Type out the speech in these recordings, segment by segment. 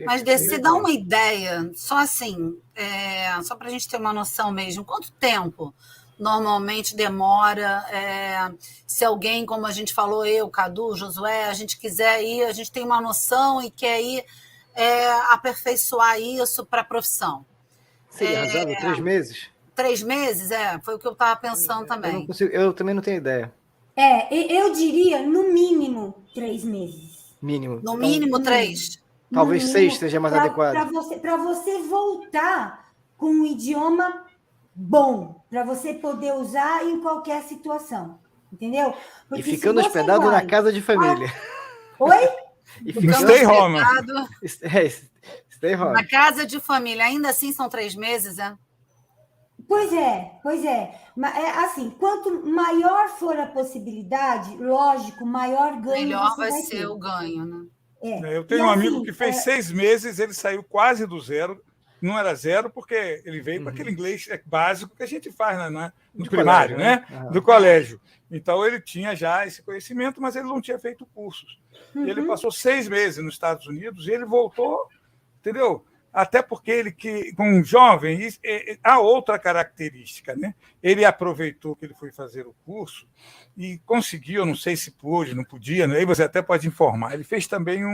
Mas se dá uma ideia, só assim, só para a gente ter uma noção mesmo, quanto tempo normalmente demora, se alguém, como a gente falou, eu, Cadu, Josué, a gente quiser ir, a gente tem uma noção e quer ir aperfeiçoar isso para a profissão. Seria razoável 3 meses? 3 meses, foi o que eu estava pensando também. Eu não consigo, eu também não tenho ideia. Eu diria, no mínimo, 3 meses. Mínimo. No mínimo 3. Talvez 6 seja mais adequado. Para você voltar com um idioma bom, para você poder usar em qualquer situação. Entendeu? Porque e ficando hospedado na casa de família. Oi? E ficando stay home. Stay home. Na casa de família. Ainda assim são 3 meses, Pois é. Assim, quanto maior for a possibilidade, lógico, maior ganho melhor você vai ser o ganho, né? Eu tenho um amigo que fez 6 meses, ele saiu quase do zero. Não era zero, porque ele veio com aquele inglês básico que a gente faz no primário, colégio, né? Do colégio. Então, ele tinha já esse conhecimento, mas ele não tinha feito cursos. E ele passou 6 meses nos Estados Unidos e ele voltou, entendeu? Até porque ele, com um jovem, há outra característica, né? Ele aproveitou que ele foi fazer o curso e conseguiu, não sei se pôde, não podia, né? Aí você até pode informar. Ele fez também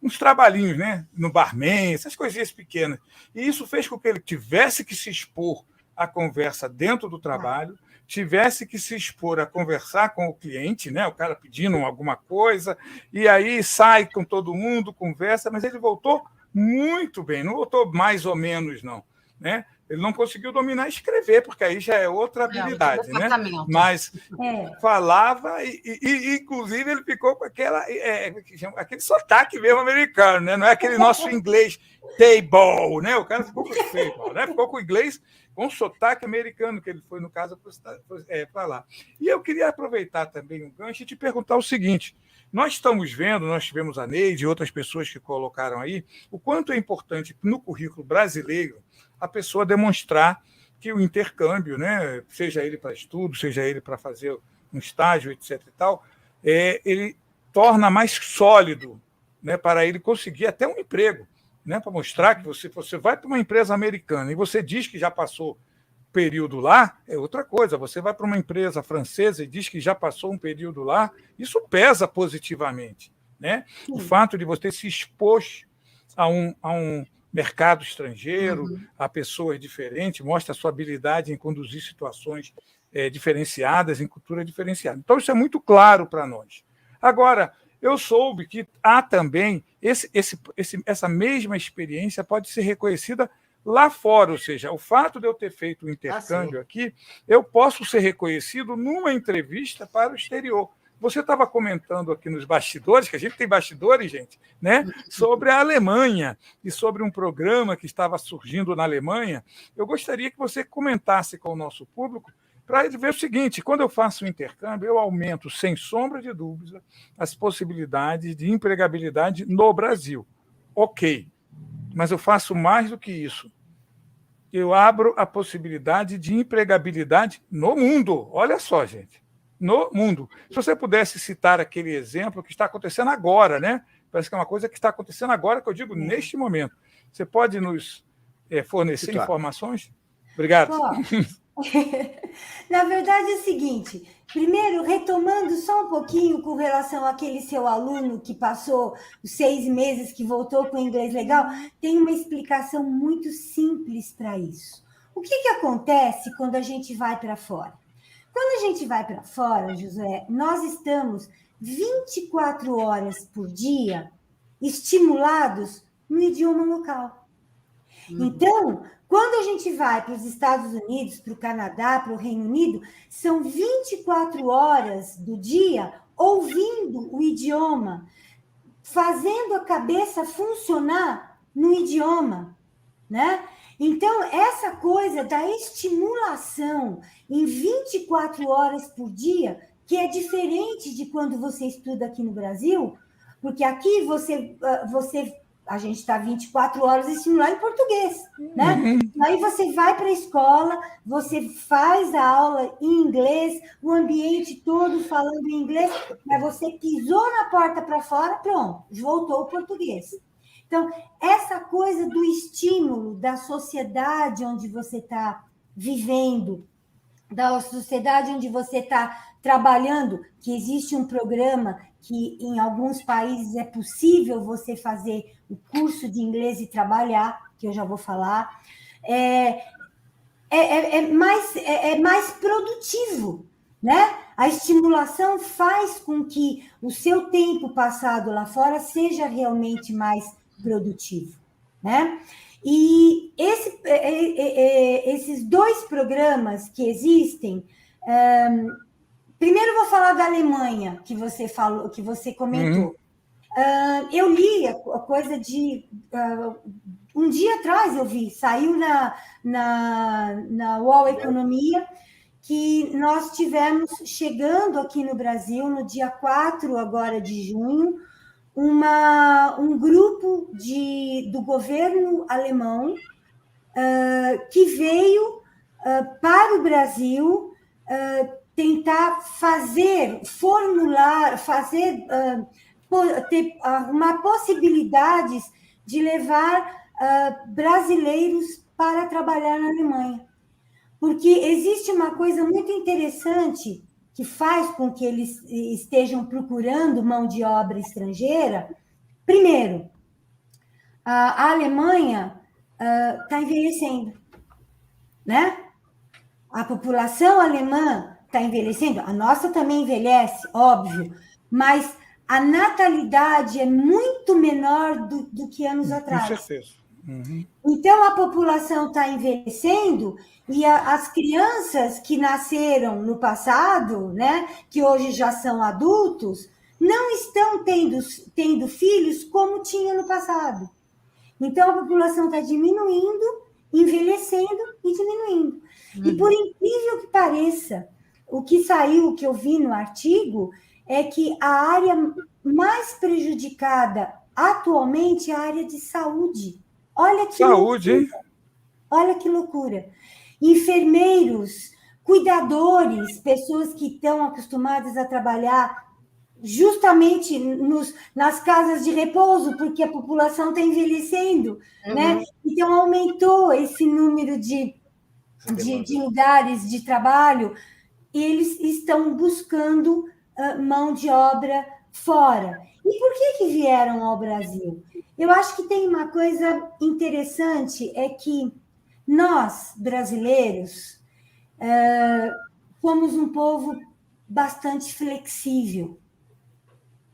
uns trabalhinhos, né? No barman, essas coisinhas pequenas. E isso fez com que ele tivesse que se expor à conversa dentro do trabalho, tivesse que se expor a conversar com o cliente, né? O cara pedindo alguma coisa, e aí sai com todo mundo, conversa, mas ele voltou muito bem, não voltou mais ou menos, não, né? Ele não conseguiu dominar escrever, porque aí já é outra habilidade, né? Mas falava e, inclusive, ele ficou com aquele sotaque mesmo americano, né? Não é aquele nosso inglês table, né? O cara ficou com table, né? Ficou com o inglês com sotaque americano, que ele foi, no caso, para lá. E eu queria aproveitar também um gancho e te perguntar o seguinte: nós estamos vendo, nós tivemos a Neide e outras pessoas que colocaram aí, o quanto é importante no currículo brasileiro a pessoa demonstrar que o intercâmbio, né, seja ele para estudo, seja ele para fazer um estágio, etc. e tal, ele torna mais sólido, né, para ele conseguir até um emprego, né, para mostrar que você vai para uma empresa americana e você diz que já passou período lá, é outra coisa. Você vai para uma empresa francesa e diz que já passou um período lá, isso pesa positivamente, né? O fato de você se expor a um mercado estrangeiro, a pessoas diferentes, mostra a sua habilidade em conduzir situações diferenciadas, em cultura diferenciada. Então, isso é muito claro para nós. Agora, eu soube que há também essa mesma experiência pode ser reconhecida lá fora, ou seja, o fato de eu ter feito o intercâmbio aqui, eu posso ser reconhecido numa entrevista para o exterior. Você estava comentando aqui nos bastidores, que a gente tem bastidores, gente, né, sobre a Alemanha e sobre um programa que estava surgindo na Alemanha. Eu gostaria que você comentasse com o nosso público para ele ver o seguinte: quando eu faço o intercâmbio, eu aumento, sem sombra de dúvida, as possibilidades de empregabilidade no Brasil. Ok, mas eu faço mais do que isso. Eu abro a possibilidade de empregabilidade no mundo. Olha só, gente. No mundo. Se você pudesse citar aquele exemplo que está acontecendo agora, né? Parece que é uma coisa que está acontecendo agora, que eu digo neste momento. Você pode nos fornecer informações? Obrigado. Na verdade é o seguinte: primeiro, retomando só um pouquinho com relação àquele seu aluno que passou os 6 meses, que voltou com inglês legal, tem uma explicação muito simples para isso. O que acontece quando a gente vai para fora? Quando a gente vai para fora, José, nós estamos 24 horas por dia estimulados no idioma local. Então, quando a gente vai para os Estados Unidos, para o Canadá, para o Reino Unido, são 24 horas do dia ouvindo o idioma, fazendo a cabeça funcionar no idioma, né? Então, essa coisa da estimulação em 24 horas por dia, que é diferente de quando você estuda aqui no Brasil, porque aqui a gente está 24 horas estimulando em português, né? Aí você vai para a escola, você faz a aula em inglês, o ambiente todo falando em inglês, mas você pisou na porta para fora, pronto, voltou o português. Então, essa coisa do estímulo da sociedade onde você está vivendo, da sociedade onde você está trabalhando, que existe um programa que em alguns países é possível você fazer o curso de inglês e trabalhar, que eu já vou falar, é mais produtivo, né? A estimulação faz com que o seu tempo passado lá fora seja realmente mais produtivo, né? E esses dois programas que existem, primeiro eu vou falar da Alemanha, que você falou, que você comentou. Eu li a coisa de um dia atrás, eu vi, saiu na UOL Economia, que nós tivemos chegando aqui no Brasil, no dia 4 agora de junho, um grupo do governo alemão que veio para o Brasil tentar ter uma possibilidades de levar brasileiros para trabalhar na Alemanha. Porque existe uma coisa muito interessante que faz com que eles estejam procurando mão de obra estrangeira. Primeiro, a Alemanha está envelhecendo, né? A população alemã está envelhecendo, a nossa também envelhece, óbvio, mas a natalidade é muito menor do que anos atrás. Com certeza. Então, a população está envelhecendo e as crianças que nasceram no passado, né, que hoje já são adultos, não estão tendo filhos como tinha no passado. Então, a população está diminuindo, envelhecendo e diminuindo. E, por incrível que pareça, o que saiu, o que eu vi no artigo, é que a área mais prejudicada atualmente é a área de saúde. Olha que saúde, loucura. Hein? Olha que loucura. Enfermeiros, cuidadores, pessoas que estão acostumadas a trabalhar justamente nas casas de repouso, porque a população está envelhecendo, né? Então, aumentou esse número de lugares de trabalho, e eles estão buscando mão de obra fora. E por que vieram ao Brasil? Eu acho que tem uma coisa interessante, é que nós, brasileiros, somos um povo bastante flexível,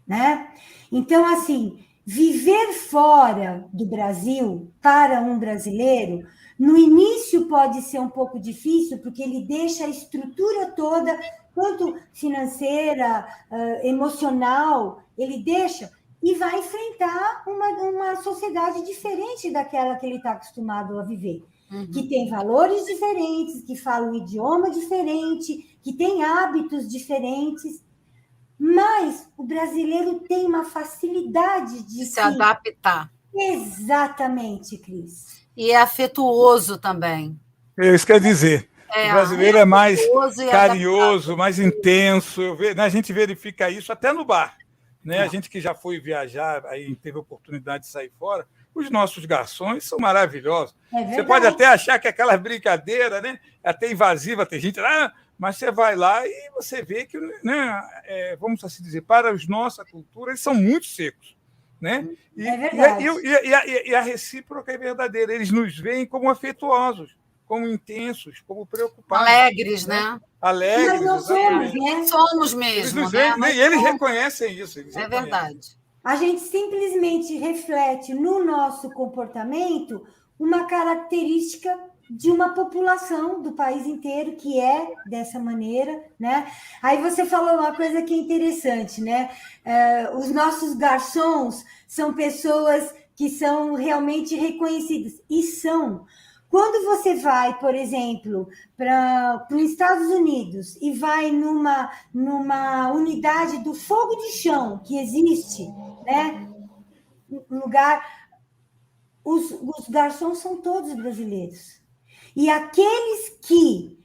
né? Então, assim, viver fora do Brasil para um brasileiro, no início pode ser um pouco difícil, porque ele deixa a estrutura toda, tanto financeira, emocional, ele deixa e vai enfrentar uma sociedade diferente daquela que ele está acostumado a viver. Que tem valores diferentes, que fala um idioma diferente, que tem hábitos diferentes. Mas o brasileiro tem uma facilidade de se adaptar. Exatamente, Cris. E é afetuoso também. Isso quer dizer, o brasileiro é mais carinhoso, mais intenso. A gente verifica isso até no bar. Né? A gente que já foi viajar, aí teve a oportunidade de sair fora, os nossos garçons são maravilhosos. Você pode até achar que aquela brincadeira, né, é até invasiva, tem gente lá, mas você vai lá e você vê que, né, vamos assim dizer, para a nossa cultura, eles são muito secos. Né? E a recíproca é verdadeira. Eles nos veem como afetuosos, como intensos, como preocupados. Alegres, né? Mas Alegres, nós somos, né? Somos mesmo. Eles veem, né? E eles reconhecem isso. É verdade. A gente simplesmente reflete no nosso comportamento uma característica de uma população do país inteiro que é dessa maneira, né? Aí você falou uma coisa que é interessante, né? Os nossos garçons são pessoas que são realmente reconhecidas, e são. Quando você vai, por exemplo, para os Estados Unidos e vai numa unidade do fogo de chão que existe, né? Um lugar, os garçons são todos brasileiros. E aqueles que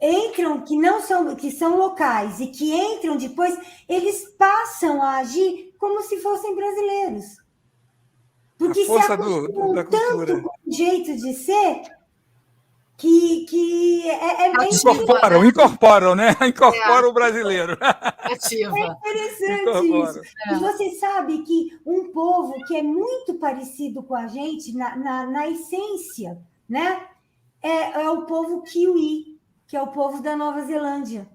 entram, que são locais e que entram depois, eles passam a agir como se fossem brasileiros. porque se acostumam tanto com o jeito de ser que é bem incorporam, né? Incorporam o brasileiro. É interessante isso. E você sabe que um povo que é muito parecido com a gente na essência, né? É o povo Kiwi, que é o povo da Nova Zelândia.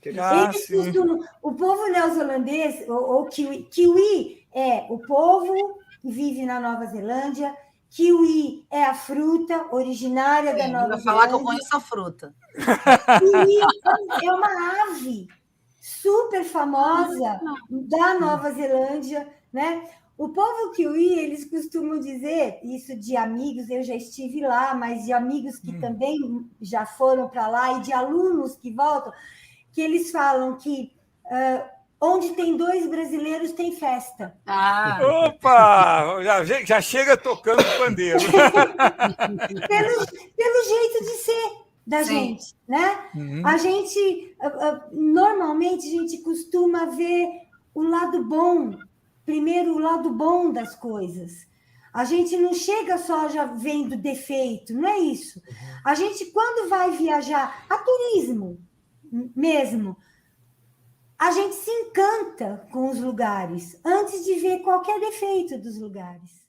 Eles costumam, o povo neozelandês, ou Kiwi é o povo que vive na Nova Zelândia. Kiwi é a fruta originária da Nova Zelândia. Eu vou falar que eu conheço a fruta. Kiwi é uma ave super famosa da Nova Zelândia, né? O povo Kiwi, eles costumam dizer, isso de amigos, eu já estive lá, mas de amigos que também já foram para lá e de alunos que voltam, que eles falam que onde tem 2 brasileiros tem festa. Opa! Já chega tocando pandeiro. pelo jeito de ser da gente, né? A gente, normalmente, a gente costuma ver o lado bom, primeiro o lado bom das coisas. A gente não chega só já vendo defeito, não é isso. A gente, quando vai viajar a turismo mesmo, a gente se encanta com os lugares antes de ver qualquer defeito dos lugares.